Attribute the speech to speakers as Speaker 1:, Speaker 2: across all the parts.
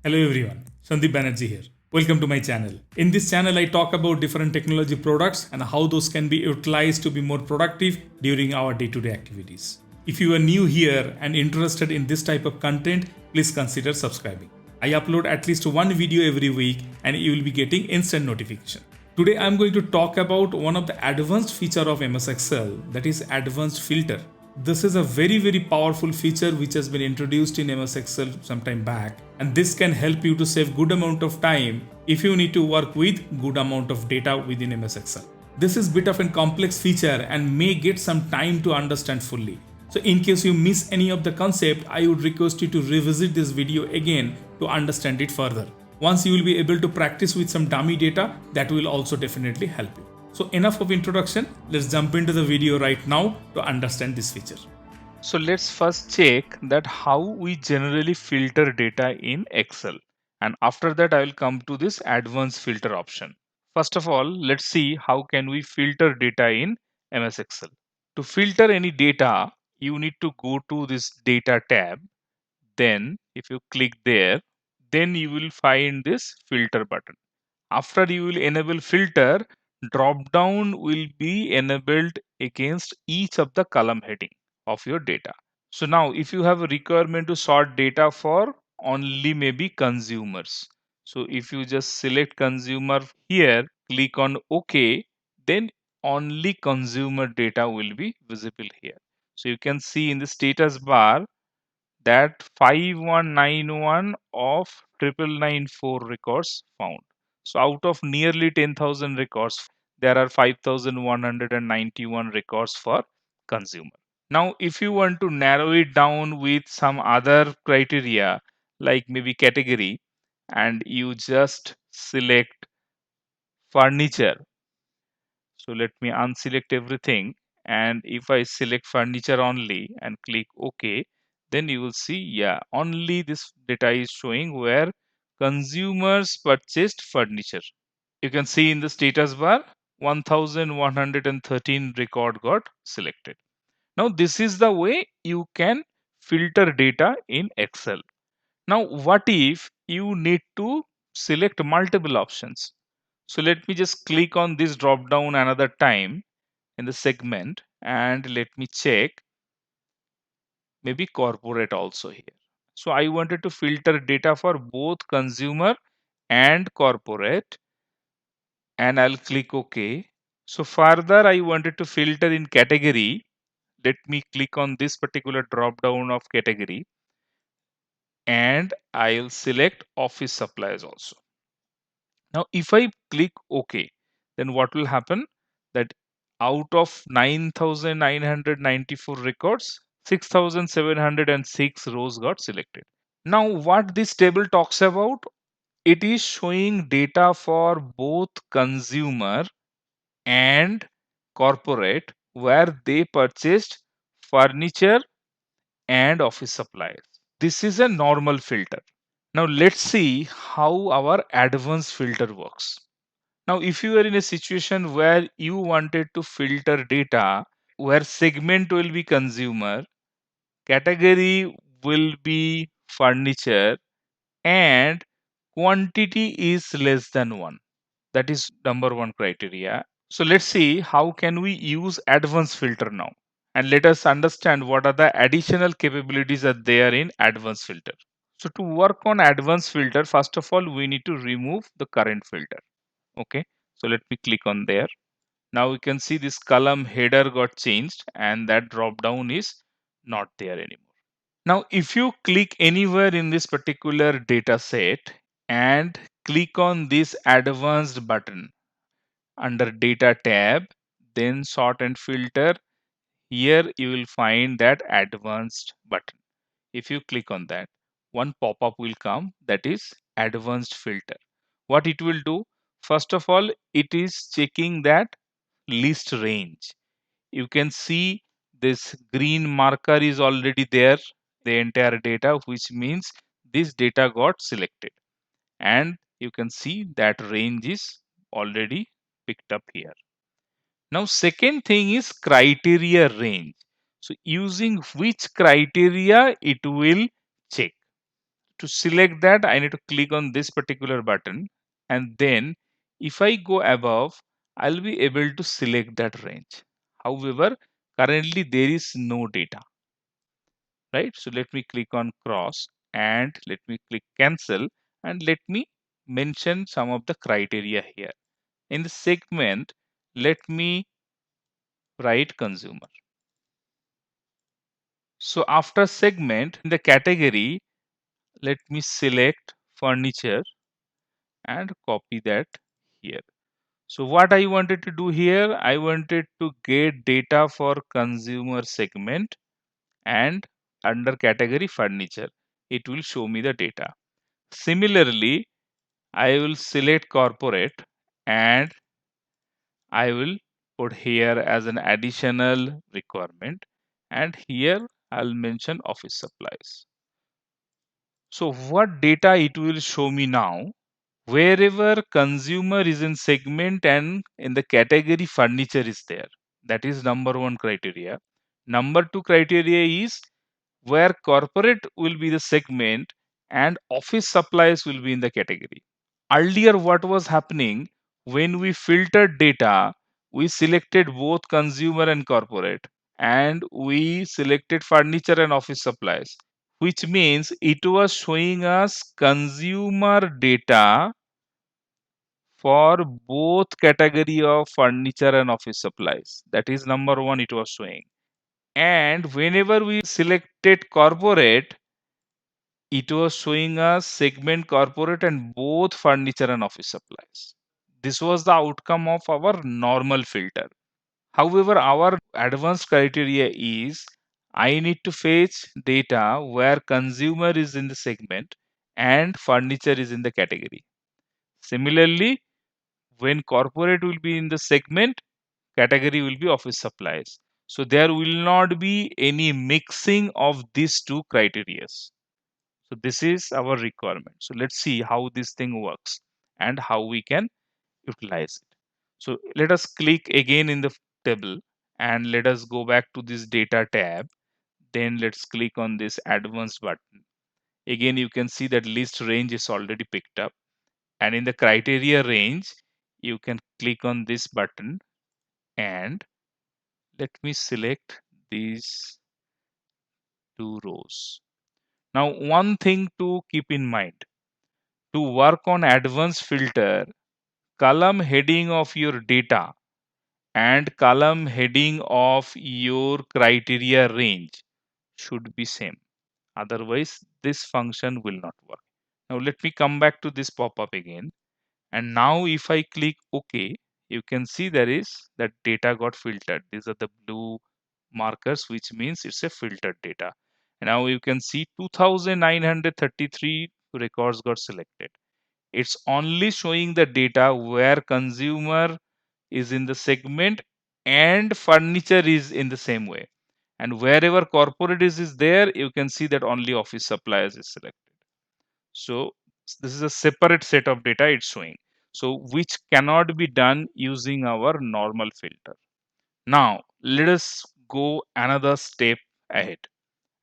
Speaker 1: Hello everyone, Sandeep Banerjee here. Welcome to my channel. In this channel, I talk about different technology products and how those can be utilized to be more productive during our day-to-day activities. If you are new here and interested in this type of content, please consider subscribing. I upload at least one video every week and you will be getting instant notification. Today I'm going to talk about one of the advanced feature of MS Excel, that is advanced filter. This is a very powerful feature which has been introduced in MS Excel some time back, and this can help you to save good amount of time if you need to work with good amount of data within MS Excel. This is bit of a complex feature and may get some time to understand fully. So in case you miss any of the concept, I would request you to revisit this video again to understand it further. Once you will be able to practice with some dummy data, that will also definitely help you. So enough of introduction, let's jump into the video right now to understand this feature.
Speaker 2: So let's first check that how we generally filter data in Excel. And after that, I will come to this advanced filter option. First of all, let's see how can we filter data in MS Excel. To filter any data, you need to go to this data tab. Then if you click there, then you will find this filter button. After you will enable filter, drop down will be enabled against each of the column heading of your data. So now if you have a requirement to sort data for only maybe consumers. So if you just select consumer here, click on OK, then only consumer data will be visible here. So you can see in the status bar that 5191 of 9994 records found. So out of nearly 10,000 records, there are 5,191 records for consumer. Now, if you want to narrow it down with some other criteria, like maybe category, and you just select furniture. So let me unselect everything. And if I select furniture only and click OK, then you will see, yeah, only this data is showing where consumers purchased furniture. You can see in the status bar, 1113 record got selected. Now, this is the way you can filter data in Excel. Now, what if you need to select multiple options? So let me just click on this drop down another time in the segment and let me check maybe corporate also here. So I wanted to filter data for both consumer and corporate and I'll click OK. So further I wanted to filter in category. Let me click on this particular drop down of category and I'll select office supplies also. Now, if I click OK, then what will happen? That out of 9,994 records, 6,706 rows got selected. Now, what this table talks about, it is showing data for both consumer and corporate where they purchased furniture and office supplies. This is a normal filter. Now, let's see how our advanced filter works. Now, if you are in a situation where you wanted to filter data, where segment will be consumer, category will be furniture, and quantity is less than one. That is number one criteria. So let's see how can we use advanced filter now. And let us understand what are the additional capabilities that there in advanced filter. So to work on advanced filter, first of all, we need to remove the current filter. Okay. So let me click on there. Now we can see this column header got changed and that drop down is not there anymore. Now, if you click anywhere in this particular data set and click on this advanced button under data tab, then sort and filter, here you will find that advanced button. If you click on that, one pop-up will come, that is advanced filter. What it will do, first of all, it is checking that list range. You can see this green marker is already there, the entire data, which means this data got selected. And you can see that range is already picked up here. Now, second thing is criteria range. So using which criteria it will check. To select that, I need to click on this particular button, and then if I go above, I'll be able to select that range. However, currently there is no data, right? So let me click on cross and let me click cancel, and let me mention some of the criteria here. In the segment, let me write consumer. So after segment, in the category, let me select furniture and copy that here. So what I wanted to do here, I wanted to get data for consumer segment, and under category furniture, it will show me the data. Similarly, I will select corporate and I will put here as an additional requirement, and here I'll mention office supplies. So what data it will show me now? Wherever consumer is in segment and in the category furniture is there. That is number one criteria. Number two criteria is where corporate will be the segment and office supplies will be in the category. Earlier, what was happening when we filtered data, we selected both consumer and corporate, and we selected furniture and office supplies, which means it was showing us consumer data for both category of furniture and office supplies. That is number one, it was showing. And whenever we selected corporate, it was showing us segment corporate and both furniture and office supplies. This was the outcome of our normal filter. However, our advanced criteria is I need to fetch data where consumer is in the segment and furniture is in the category. Similarly, when corporate will be in the segment, category will be office supplies. So there will not be any mixing of these two criteria. So this is our requirement. So let's see how this thing works and how we can utilize it. So let us click again in the table and let us go back to this data tab. Then let's click on this advanced button. Again, you can see that list range is already picked up. And in the criteria range, you can click on this button, and let me select these two rows. Now, one thing to keep in mind, to work on advanced filter, column heading of your data and column heading of your criteria range should be same. Otherwise, this function will not work. Now, let me come back to this pop-up again. And now if I click OK, you can see there is that data got filtered. These are the blue markers, which means it's a filtered data. And now you can see 2933 records got selected. It's only showing the data where consumer is in the segment and furniture is in the same way. And wherever corporate is there, you can see that only office supplies is selected. So this is a separate set of data it's showing. So which cannot be done using our normal filter. Now let us go another step ahead,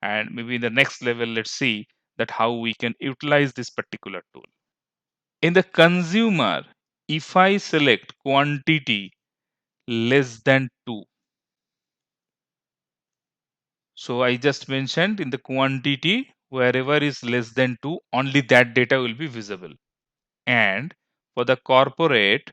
Speaker 2: and maybe in the next level, let's see that how we can utilize this particular tool. In the consumer, if I select quantity less than 2, so I just mentioned in the quantity wherever is less than 2, only that data will be visible. And for the corporate,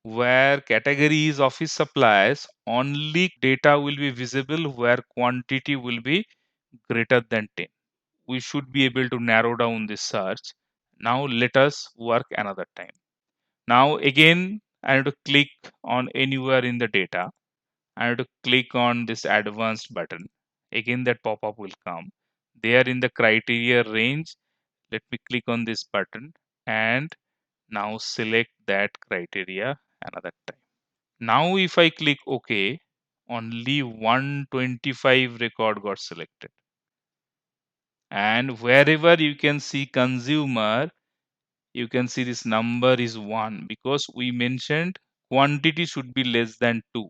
Speaker 2: where category is office supplies, only data will be visible where quantity will be greater than 10. We should be able to narrow down this search. Now let us work another time. Now again, I have to click on anywhere in the data. I have to click on this advanced button. Again, that pop-up will come. There in the criteria range, let me click on this button and now select that criteria another time. Now if I click OK, only 125 record got selected. And wherever you can see consumer, you can see this number is 1 because we mentioned quantity should be less than 2.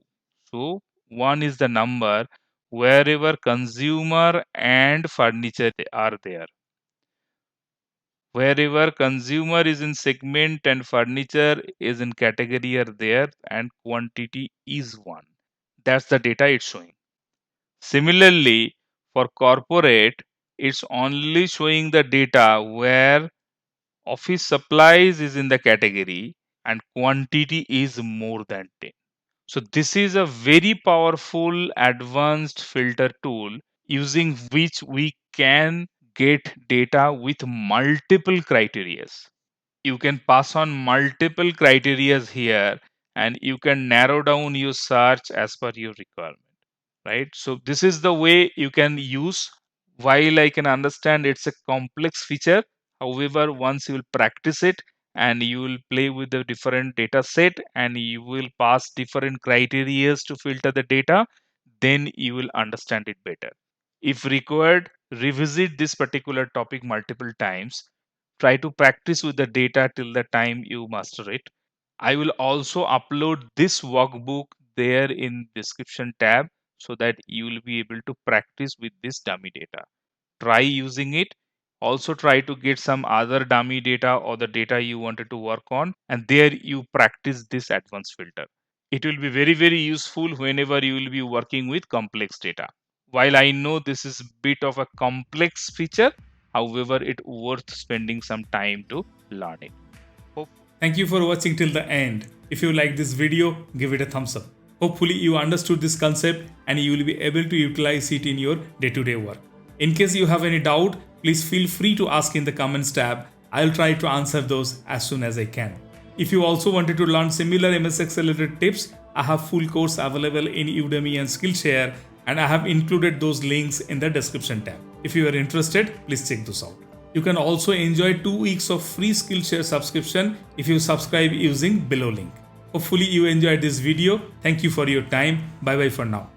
Speaker 2: So 1 is the number wherever consumer and furniture are there. Wherever consumer is in segment and furniture is in category are there and quantity is 1. That's the data it's showing. Similarly, for corporate, it's only showing the data where office supplies is in the category and quantity is more than 10. So this is a very powerful advanced filter tool using which we can get data with multiple criterias. You can pass on multiple criterias here and you can narrow down your search as per your requirement, right? So this is the way you can use. While I can understand it's a complex feature, however, once you will practice it and you will play with the different data set and you will pass different criterias to filter the data, then you will understand it better. If required, revisit this particular topic multiple times. Try to practice with the data till the time you master it. I will also upload this workbook there in description tab so that you will be able to practice with this dummy data. Try using it. Also try to get some other dummy data or the data you wanted to work on, and there you practice this advanced filter. It will be very, very useful whenever you will be working with complex data. While I know this is bit of a complex feature, however, it worth spending some time to learn it. Hope
Speaker 1: Thank you for watching till the end. If you like this video, give it a thumbs up. Hopefully you understood this concept and you will be able to utilize it in your day-to-day work. In case you have any doubt, please feel free to ask in the comments tab. I'll try to answer those as soon as I can. If you also wanted to learn similar MS Excel related tips, I have full course available in Udemy and Skillshare, and I have included those links in the description tab. If you are interested, please check those out. You can also enjoy 2 weeks of free Skillshare subscription if you subscribe using below link. Hopefully you enjoyed this video. Thank you for your time. Bye bye for now.